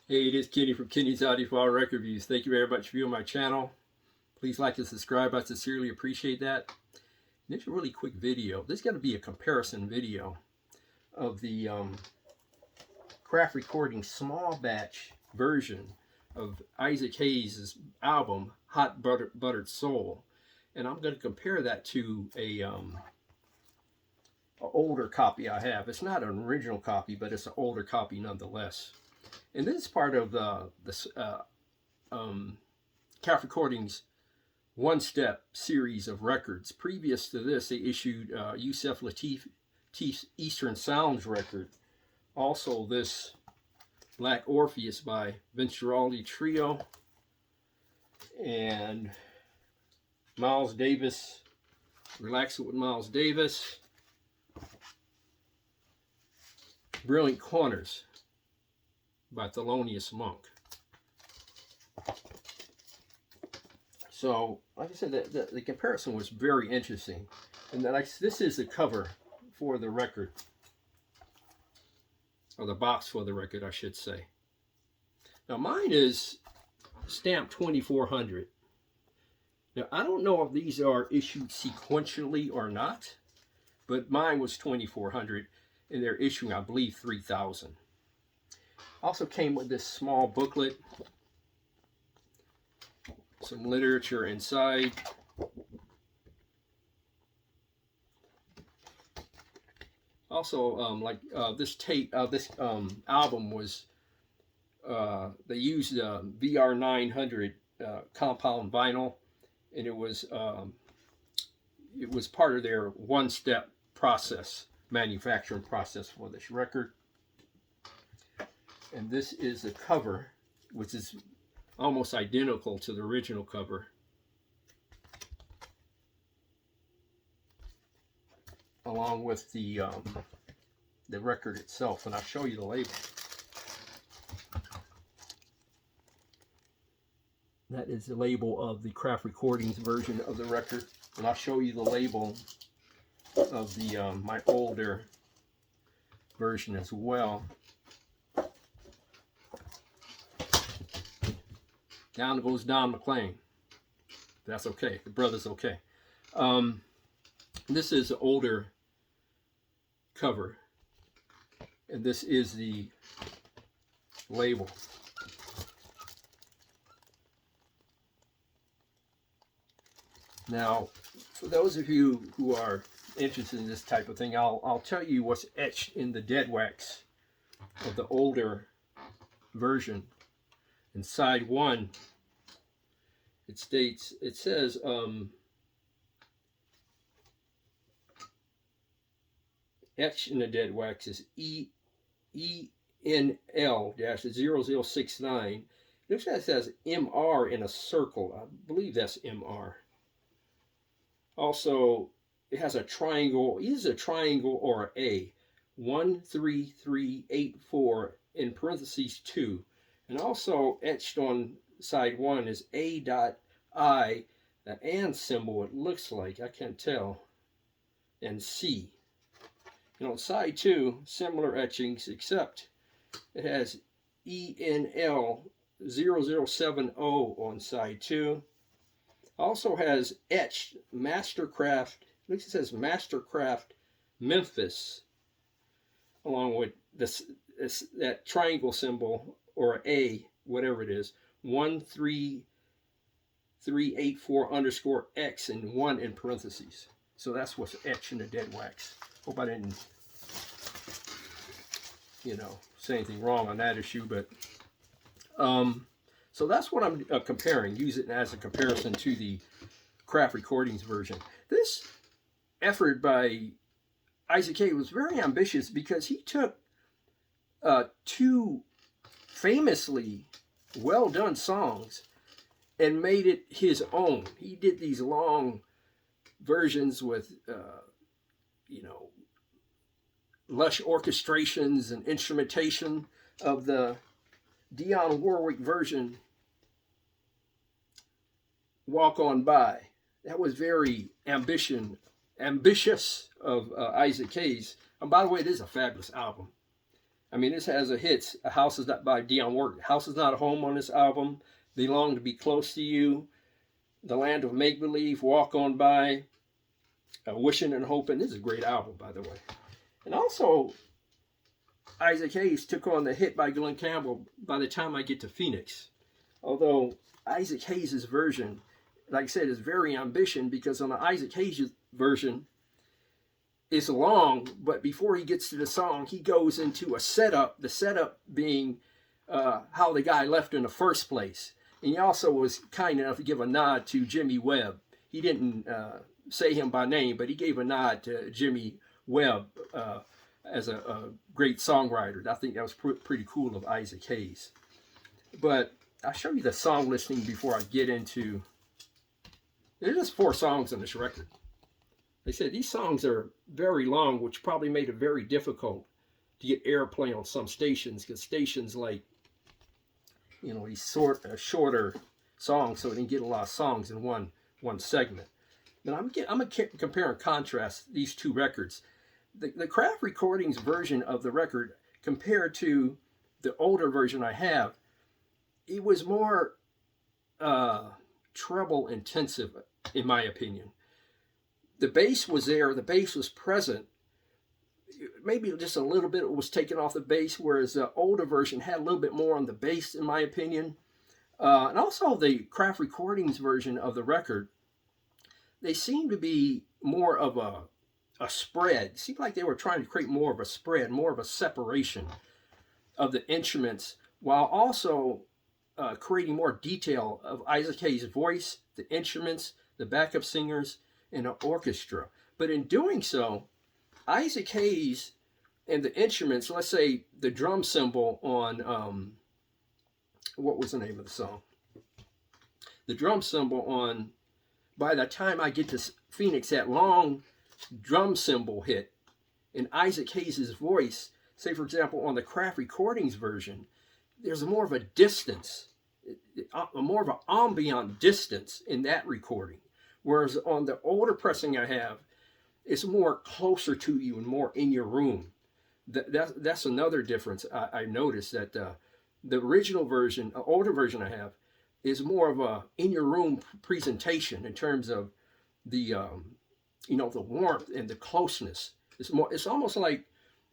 Hey, it is Kenny from Kenny's Audiophile Record Reviews. Thank you very much for viewing my channel. Please like and subscribe. I sincerely appreciate that. And it's a really quick video. This is going to be a comparison video of the Craft Recording small batch version of Isaac Hayes' album, Hot Buttered Soul. And I'm going to compare that to a older copy I have. It's not an original copy, but it's an older copy nonetheless. And this is part of the Craft Recordings one-step series of records. Previous to this, they issued Yusef Lateef's Eastern Sounds record. Also this Black Orpheus by Vince Guaraldi Trio. And Miles Davis, Relax It with Miles Davis. Brilliant Corners by Thelonious Monk. So, like I said, the comparison was very interesting. And this is the cover for the record. Or the box for the record, I should say. Now, mine is stamped 2400. Now, I don't know if these are issued sequentially or not, but mine was 2400, and they're issuing, I believe, 3000. Also came with this small booklet, some literature inside. Also, this tape, this album was, they used VR900 compound vinyl, and it was part of their one-step process, manufacturing process for this record. And this is the cover, which is almost identical to the original cover. Along with the record itself, and I'll show you the label. That is the label of the Craft Recordings version of the record, and I'll show you the label of the my older version as well. Down goes Don McLean. That's okay. The brother's okay. This is the older cover, and this is the label. Now, for those of you who are interested in this type of thing, I'll tell you what's etched in the dead wax of the older version. In side 1, it says, etched in the dead wax is ENL-0069. Looks like it says MR in a circle. I believe that's MR. Also, it has a triangle, either a triangle or an A. 13384 in parentheses 2. And also etched on side 1 is A.I, the and symbol, it looks like, I can't tell, and C. And on side 2, similar etchings, except it has ENL-0070 on side 2. Also has etched Mastercraft, looks like it says Mastercraft Memphis, along with that triangle symbol, or A, whatever it is, 13384_X and 1 in parentheses. So that's what's etched in the dead wax. Hope I didn't, say anything wrong on that issue, but so that's what I'm comparing. Use it as a comparison to the Craft Recordings version. This effort by Isaac Hayes was very ambitious because he took two famously well done songs and made it his own. He did these long versions with lush orchestrations and instrumentation of the Dionne Warwick version, Walk On By. That was very ambitious of Isaac Hayes. And by the way, it is a fabulous album. I mean, this has a hits. A House Is Not by Dionne Warwick. House Is Not a Home on this album. They Long to Be Close to You. The Land of Make Believe. Walk On By. Wishing and Hoping. This is a great album, by the way. And also, Isaac Hayes took on the hit by Glenn Campbell, By the Time I Get to Phoenix. Although Isaac Hayes' version, like I said, is very ambitious, because on the Isaac Hayes version, it's long, but before he gets to the song, he goes into a setup, the setup being how the guy left in the first place. And he also was kind enough to give a nod to Jimmy Webb. He didn't say him by name, but he gave a nod to Jimmy Webb as a great songwriter. I think that was pretty cool of Isaac Hayes. But I'll show you the song listing before I get into... There's just 4 songs on this record. They said these songs are very long, which probably made it very difficult to get airplay on some stations, because stations like, you know, these shorter songs, so they can get a lot of songs in one segment. But I'm going to compare and contrast these 2 records. The Craft Recordings version of the record compared to the older version I have, it was more treble intensive, in my opinion. The bass was there, the bass was present. Maybe just a little bit was taken off the bass, whereas the older version had a little bit more on the bass, in my opinion. And also the Craft Recordings version of the record, they seemed to be more of a spread. It seemed like they were trying to create more of a spread, more of a separation of the instruments, while also creating more detail of Isaac Hayes' voice, the instruments, the backup singers, and the orchestra. But in doing so, Isaac Hayes and the instruments, let's say the drum cymbal on, what was the name of the song? The drum cymbal on By the Time I Get to Phoenix, that long drum cymbal hit, and Isaac Hayes' voice, say for example on the Craft Recordings version, there's more of a distance, more of an ambient distance in that recording. Whereas on the older pressing I have, it's more closer to you and more in your room. That's another difference I noticed, that the original version, older version I have, is more of a in your room presentation in terms of the you know, the warmth and the closeness. It's almost like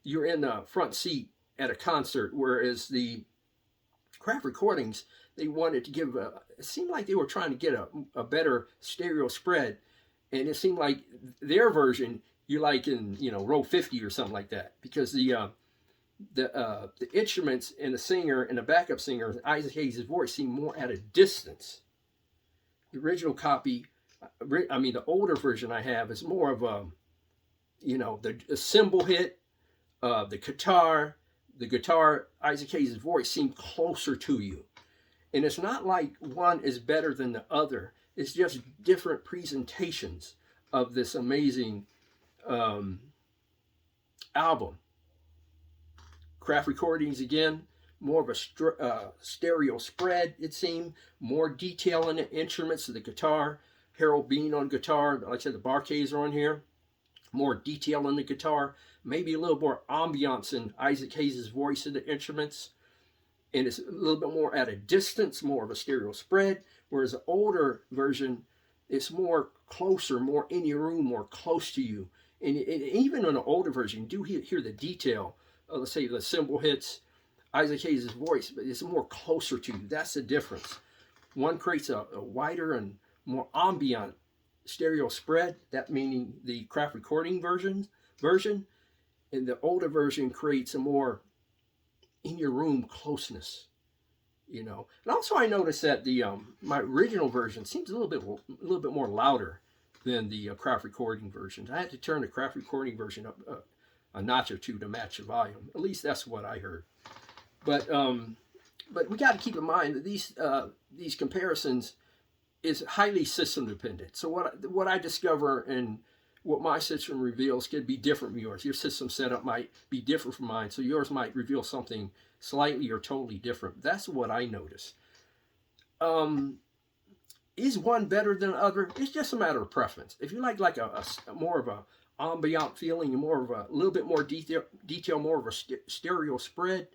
you're in the front seat at a concert, whereas the Craft Recordings, they wanted to give it seemed like they were trying to get a better stereo spread, and it seemed like their version, you're like in, you know, row 50 or something like that, because the instruments and the singer and the backup singer, Isaac Hayes' voice, seemed more at a distance. The original copy, I mean the older version I have, is more of a, you know, the cymbal hit, the guitar, Isaac Hayes' voice seemed closer to you. And it's not like one is better than the other. It's just different presentations of this amazing album. Craft Recordings, again, more of a stereo spread, it seemed. More detail in the instruments of the guitar. Harold Bean on guitar. Like I said, the Bar-Kays are on here. More detail in the guitar. Maybe a little more ambiance in Isaac Hayes' voice in the instruments. And it's a little bit more at a distance, more of a stereo spread. Whereas the older version, it's more closer, more in your room, more close to you. And even in the older version, you do hear the detail of, let's say, the cymbal hits, Isaac Hayes' voice, but it's more closer to you. That's the difference. One creates a wider and more ambient stereo spread, that meaning the Craft Recording version, and the older version creates a more in your room closeness, you know. And also I noticed that the my original version seems a little bit more louder than the Craft Recording version. I had to turn the Craft Recording version up a notch or two to match the volume. At least that's what I heard. But we got to keep in mind that these comparisons is highly system dependent. So what I discover and what my system reveals could be different from yours. Your system setup might be different from mine, so yours might reveal something slightly or totally different. That's what I notice. Is one better than the other? It's just a matter of preference. If you like a more of a ambient feeling, more of a little bit more detail, more of a stereo spread.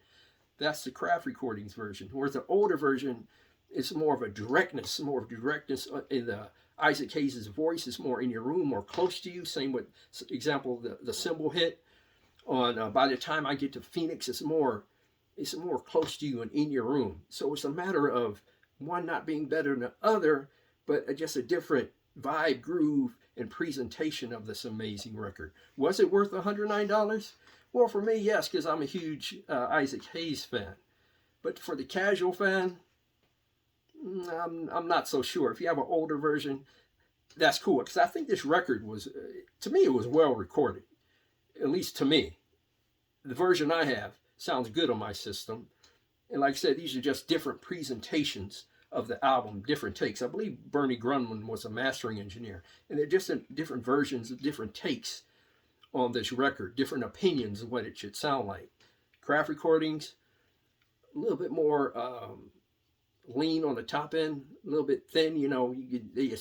That's the craft recordings version. Whereas the older version is more of a directness, in the Isaac Hayes' voice is more in your room, more close to you. Same with example the cymbal hit on By the Time I Get to Phoenix, it's more close to you and in your room. So it's a matter of one not being better than the other, but just a different vibe, groove, and presentation of this amazing record. Was it worth $109? Well, for me, yes, because I'm a huge Isaac Hayes fan. But for the casual fan, I'm not so sure. If you have an older version, that's cool. Because I think this record was, to me, it was well recorded. At least to me. The version I have sounds good on my system. And like I said, these are just different presentations of the album, different takes. I believe Bernie Grunman was a mastering engineer. And they're just different versions of different takes on this record, different opinions of what it should sound like. Craft recordings, a little bit more lean on the top end, a little bit thin. You know, they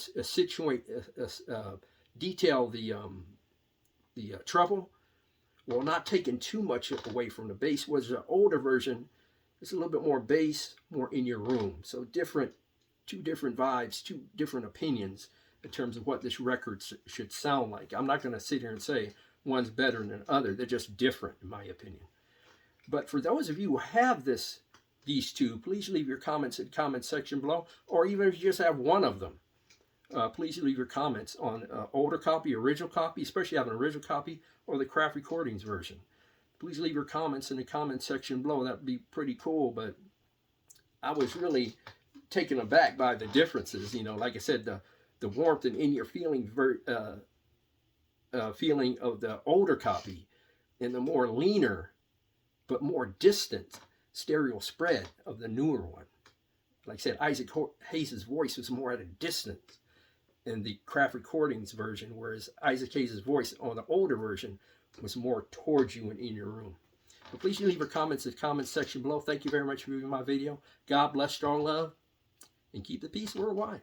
detail the treble, while not taking too much away from the bass. Was the older version, it's a little bit more bass, more in your room. So two different vibes, two different opinions in terms of what this record should sound like. I'm not going to sit here and say one's better than the other. They're just different, in my opinion. But for those of you who have these two, please leave your comments in the comment section below, or even if you just have one of them, please leave your comments on older copy, original copy, especially if you have an original copy, or the craft recordings version. Please leave your comments in the comment section below. That would be pretty cool. But I was really taken aback by the differences. You know, like I said, the warmth and in your feeling feeling of the older copy, and the more leaner but more distant stereo spread of the newer one. Like I said, Isaac Hayes' voice was more at a distance in the craft recordings version, whereas Isaac Hayes' voice on the older version was more towards you and in your room. But please leave your comments in the comment section below. Thank you very much for viewing my video. God bless, strong love, and keep the peace worldwide.